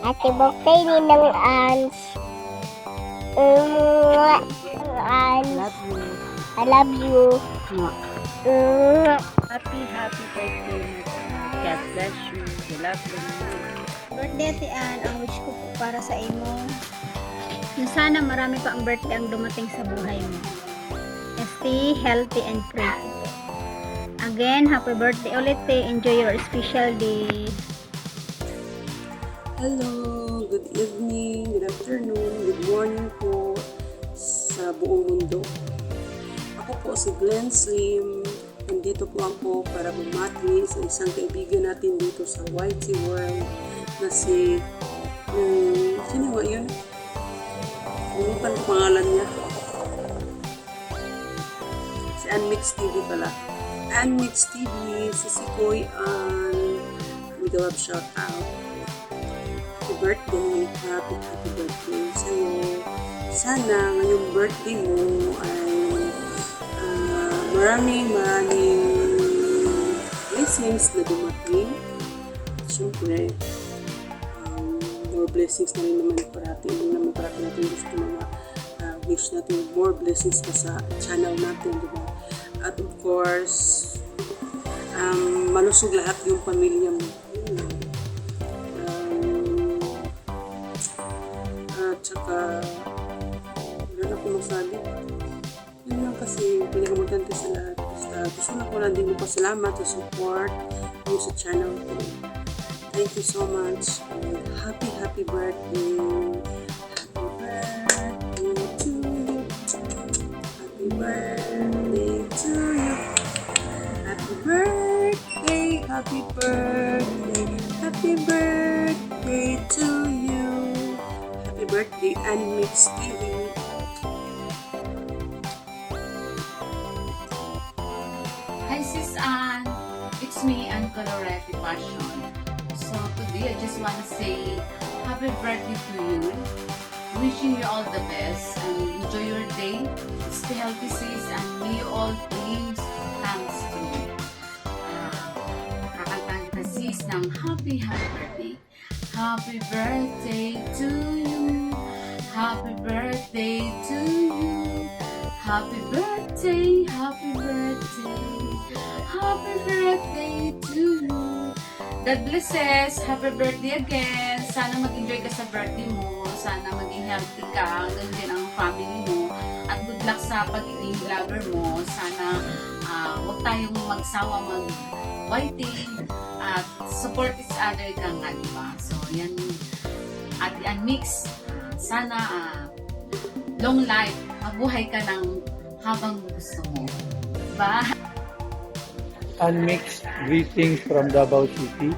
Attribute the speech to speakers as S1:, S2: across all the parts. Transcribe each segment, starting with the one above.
S1: Happy birthday Ninang Ans. Ans.
S2: Love you.
S1: I love you.
S2: Happy birthday, God bless you. We love you.
S3: Birthday Ate Ann, ang wish ko po para sa imo, na sana marami pa ang birthday ang dumating sa buhay mo. Stay healthy and free. Again, happy birthday ulit. Enjoy your special day.
S4: Hello, good evening, good afternoon, good morning po sa buong mundo. Ako po si Glenn Slim. Nandito po ako para bumati sa isang kaibigan natin dito sa YT World na si sino nga yun? Umutan ko pangalan niya. Si Anmix TV pala. Anmix TV, si Sikoy Ann. Bigawab shout out. Happy birthday, happy birthday sa'yo. Sana ngayong birthday mo ay maraming blessings na dumating. Siyempre, more blessings na rin naman parati. Hindi naman parati natin gusto mga wish natin more blessings pa sa channel natin, diba? At of course, malusog lahat yung pamilya mo. At saka, wala ako masabi. Yun lang kasi pinakamatante sa lahat. Basta gusto na ko lang din magpasalamat sa support mo sa channel ko. Thank you so much and happy birthday. Happy birthday to you. Happy birthday, happy birthday, happy birthday to you. Happy birthday, Anmix TV.
S5: Hi Sis Ann, it's me Ann Colorete Passion. So today I just want to say happy birthday to you. Wishing you all the best and enjoy your day. Stay healthy sis and may you all dreams thanks to me. Kakantahan kita sis ng happy birthday. Happy birthday to you. Happy birthday to you. Happy birthday, happy birthday. Happy birthday to you. God blesses. Happy birthday again. Sana mag-enjoy ka sa birthday mo. Sana maging healthy ka. Ganun din ang family mo. At good luck sa pagiging vlogger mo. Sana huwag tayong magsawa mag-whiting. At support each other ka nga, diba? So, yan. At yan mix. Sana long life. Mabuhay ka ng habang gusto mo. Bye!
S6: Unmixed greetings from Davao City.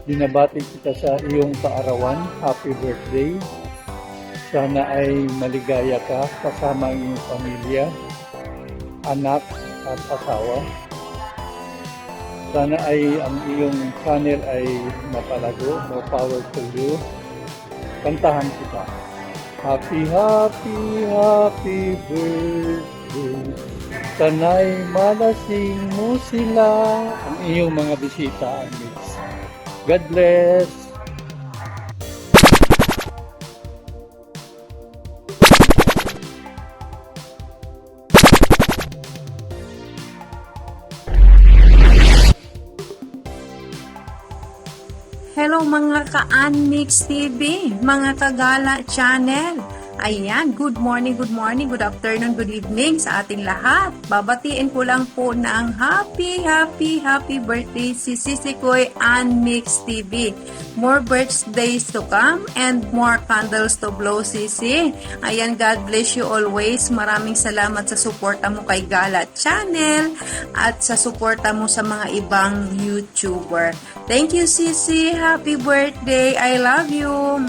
S6: Binabati kita sa iyong kaarawan. Happy birthday. Sana ay maligaya ka kasama ang iyong pamilya, anak at asawa. Sana ay ang iyong channel ay mapalago. More power to you. Kantahan kita. Happy birthday. Sana'y malasing mo sila ang iyong mga bisita, Anmix. God bless!
S7: Hello mga ka-Anmix TV, mga kagala channel. Ayan, good morning, good afternoon, good evening sa ating lahat. Babatiin ko lang po ng happy birthday si Sisikoy Anmix TV. More birthdays to come and more candles to blow, Sisi. Ayan, God bless you always. Maraming salamat sa suporta mo kay Gala Channel at sa suporta mo sa mga ibang YouTuber. Thank you, Sisi. Happy birthday. I love you.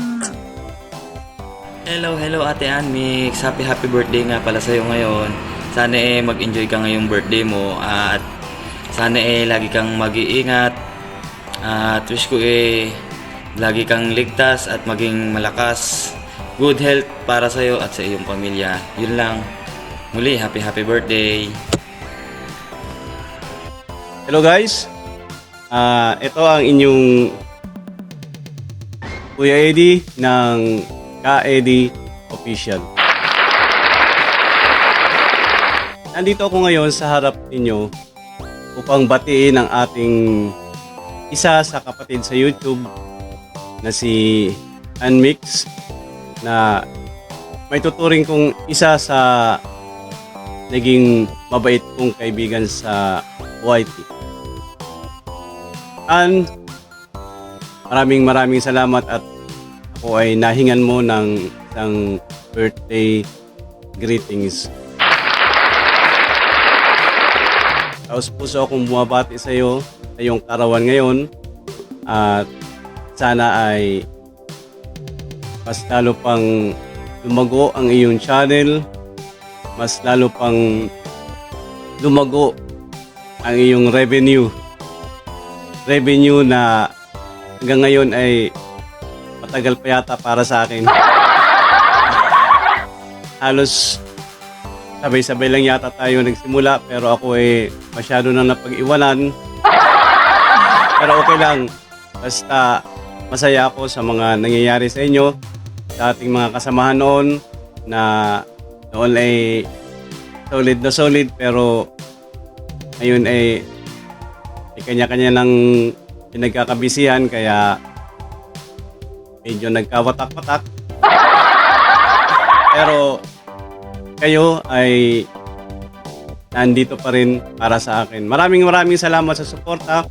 S8: Hello Ate Anmix. Happy birthday nga pala sa'yo ngayon. Sana mag-enjoy ka ngayong birthday mo at sana lagi kang mag-iingat at wish ko lagi kang ligtas at maging malakas. Good health para sa'yo at sa iyong pamilya. Yun lang. Muli, happy birthday.
S9: Hello guys. Ito ang inyong Kuya Eddie ng Ka-Eddie Official. Nandito ako ngayon sa harap ninyo upang batiin ang ating isa sa kapatid sa YouTube na si Anmix, na may tuturing kong isa sa naging mabait kong kaibigan sa YT. And maraming salamat at ako ay nahingan mo ng isang birthday greetings. Taos puso akong bumabati sa iyo sa iyong karawan ngayon at sana ay mas lalo pang lumago ang iyong channel, mas lalo pang lumago ang iyong revenue na hanggang ngayon ay matagal pa yata para sa akin. Halos sabay-sabay lang yata tayo nagsimula, pero ako ay masyado nang napag-iwanan. Pero okay lang, basta masaya ako sa mga nangyayari sa inyo, sa ating mga kasamahan noon, na noon ay solid na solid, pero ngayon ay may kanya-kanya ng pinagkakabisihan, kaya medyo nagkawatak-watak. Pero kayo ay nandito pa rin para sa akin. Maraming salamat sa suporta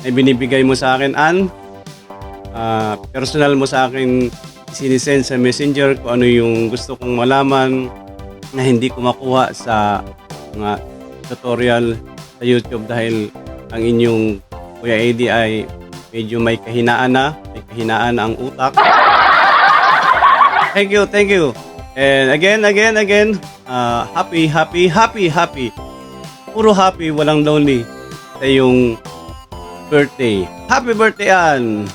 S9: na binibigay mo sa akin, Ann. Personal mo sa akin sinisend sa messenger kung ano yung gusto kong malaman na hindi ko makuha sa mga tutorial sa YouTube dahil ang inyong Kuya Eddie ay medyo may kahinaan ang utak. Thank you. And again, happy. Puro happy, walang lonely sa iyong birthday. Happy birthday, Ann!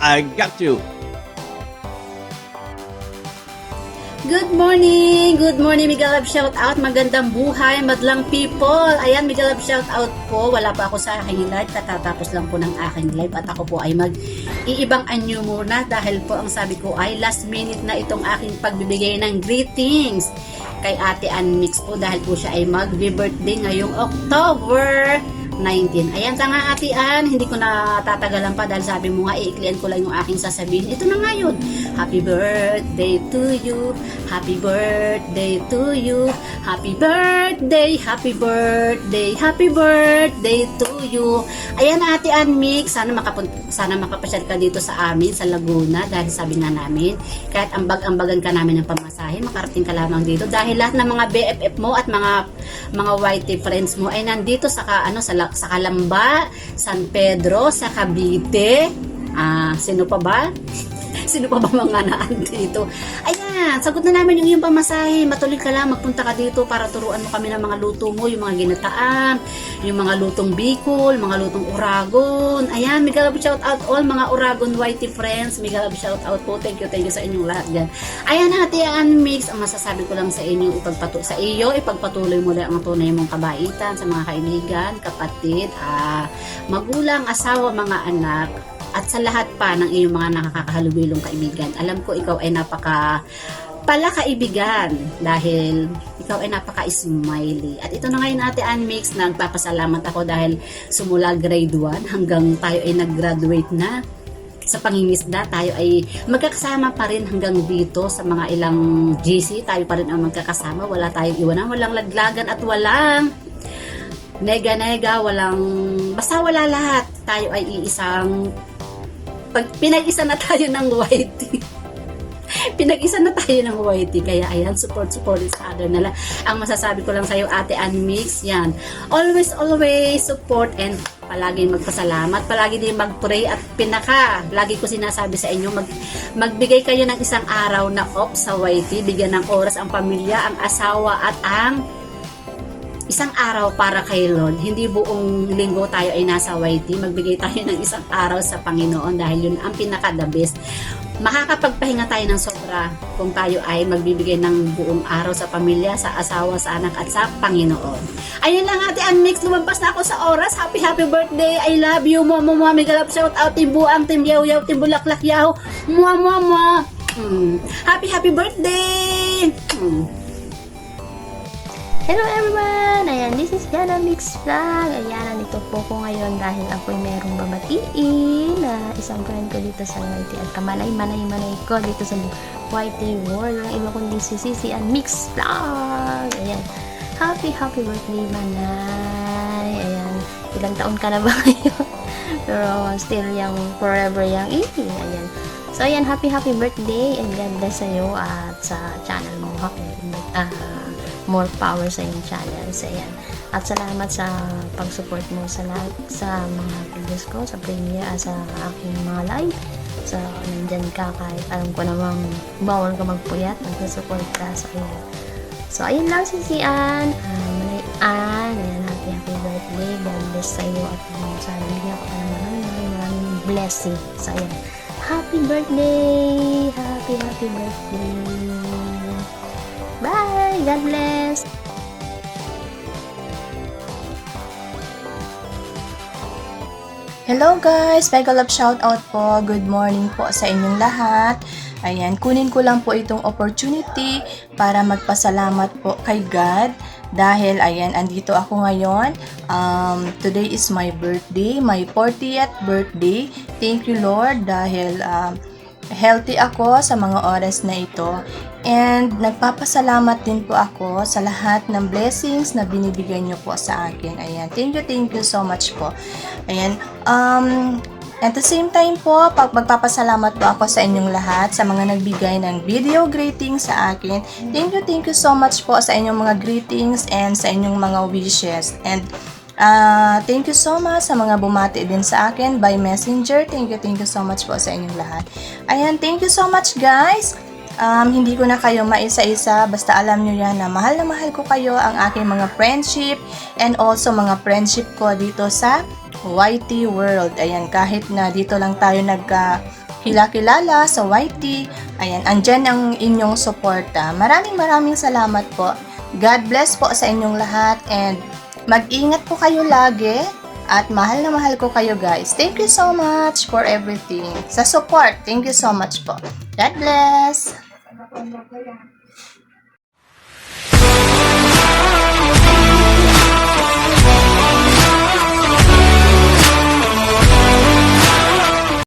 S9: I got you!
S5: Good morning, Miguel Love shout out, magandang buhay, madlang people. Ayan, Miguel Love shout out po. Wala pa ako sa aking live, katatapos lang po ng aking live at ako po ay mag-iibang anyo muna dahil po ang sabi ko ay last minute na itong aking pagbibigay ng greetings kay Ate Anmix po dahil po siya ay mag-birthday ngayong October 19. Ayan sa nga, Ate Ann, hindi ko na tatagalan pa dahil sabi mo nga iiklian ko lang yung aking sasabihin. Ito na nga yun. Happy birthday to you. Happy birthday to you. Happy birthday, happy birthday, happy birthday to you. Ayan, Ate Ann Mix, sana makapasyal ka dito sa amin sa Laguna dahil sabi nga namin kahit ambag-ambagan ka namin ng pamasahe, makarating ka lamang dito dahil lahat ng mga BFF mo at mga YT friends mo ay nandito sa Calamba, San Pedro, sa Cavite. Sino pa ba? Sino pa ba mga naandito? Ayan, sagot na namin yung iyong pamasahe. Matuloy ka lang, magpunta ka dito para turuan mo kami ng mga luto mo, yung mga ginataan, yung mga lutong Bicol, mga lutong Uragon. Ayan, mega love shout out all mga Uragon YT friends. Mega love shout out po. Thank you sa inyong lahat dyan. Ayan, Ate Ann Mix, ang masasabi ko lang sa inyo, ipagpatuloy mo lang ang tunay mong kabaitan sa mga kaibigan, kapatid, magulang, asawa, mga anak, at sa lahat pa ng iyong mga nakakahalubilong kaibigan. Alam ko ikaw ay kaibigan dahil ikaw ay napaka-smiley. At ito na ngayon, Ate Ann Mix, nagpapasalamat ako dahil sumula grade 1 hanggang tayo ay nag-graduate na sa pangingisda, tayo ay magkakasama pa rin hanggang dito sa mga ilang GC, tayo pa rin ang magkakasama, wala tayong iwanan, walang laglagan at walang nega-nega, basta wala lahat. Tayo ay iisang pinag-isa na tayo ng YT. Pinag-isa na tayo ng YT. Kaya ayan, support each other na lang. Ang masasabi ko lang sa'yo, Ate Ann Mix, yan. Always support and palaging magpasalamat. Palagi din mag-pray at lagi ko sinasabi sa inyo, magbigay kayo ng isang araw na off sa YT. Bigyan ng oras ang pamilya, ang asawa at ang isang araw para kay Lord. Hindi buong linggo tayo ay nasa YT. Magbigay tayo ng isang araw sa Panginoon dahil yun ang pinaka-the best. makakapagpahinga tayo ng sobra kung tayo ay magbibigay ng buong araw sa pamilya, sa asawa, sa anak at sa Panginoon. Ayun lang Ate Anmix, lumampas na ako sa oras. Happy birthday, I love you, mama, mega love, shout out, Team Buang, Team Yaw Yaw, Team Bulaklak Yaw, mama. Happy birthday!
S10: Hello everyone! Ayan, this is Jana Mix Vlog. Ayan, nandito po ko ngayon dahil ako'y merong babatiin na isang friend ko dito sa YT at kamanay-manay ko dito sa YT World. Ang iba kundi si Sisian Mix Vlog. Ayan, happy birthday Manay. Ayan, ilang taon ka na ba ngayon? Pero still young, forever young. Ayan. So ayan, happy birthday and God bless sa'yo at sa channel mo. More power sa iyong channel. So, ayan. At salamat sa pag-support mo sa mga videos ko, sa premiere, sa aking mga live. So, nandyan ka kahit alam ko namang bawal ka magpuyat, nagsusupport ka sa iyo. So, ayun lang si Ann. Ayan, happy birthday. God bless sa iyo at sana bigyan ko ka ng maraming blessing. So, ayan. Happy birthday! Happy birthday! Bye! God bless!
S7: Hello guys! Mega love shoutout po. Good morning po sa inyong lahat. Ayan, kunin ko lang po itong opportunity para magpasalamat po kay God. Dahil, ayan, andito ako ngayon. Today is my birthday, my 40th birthday. Thank you Lord dahil healthy ako sa mga oras na ito. And nagpapasalamat din po ako sa lahat ng blessings na binibigay niyo po sa akin. Ayan, thank you so much po. Ayan, at the same time po, magpapasalamat po ako sa inyong lahat, sa mga nagbigay ng video greetings sa akin. Thank you so much po sa inyong mga greetings and sa inyong mga wishes. And thank you so much sa mga bumati din sa akin by messenger. Thank you so much po sa inyong lahat. Ayan, thank you so much guys. Hindi ko na kayo maisa-isa, basta alam nyo yan na mahal ko kayo, ang aking mga friendship and also mga friendship ko dito sa YT World. Ayan, kahit na dito lang tayo nagkakilala sa YT, ayan, andyan ang inyong suporta. Maraming salamat po. God bless po sa inyong lahat and mag-ingat po kayo lagi at mahal ko kayo guys. Thank you so much for everything. Sa support, thank you so much po. God bless!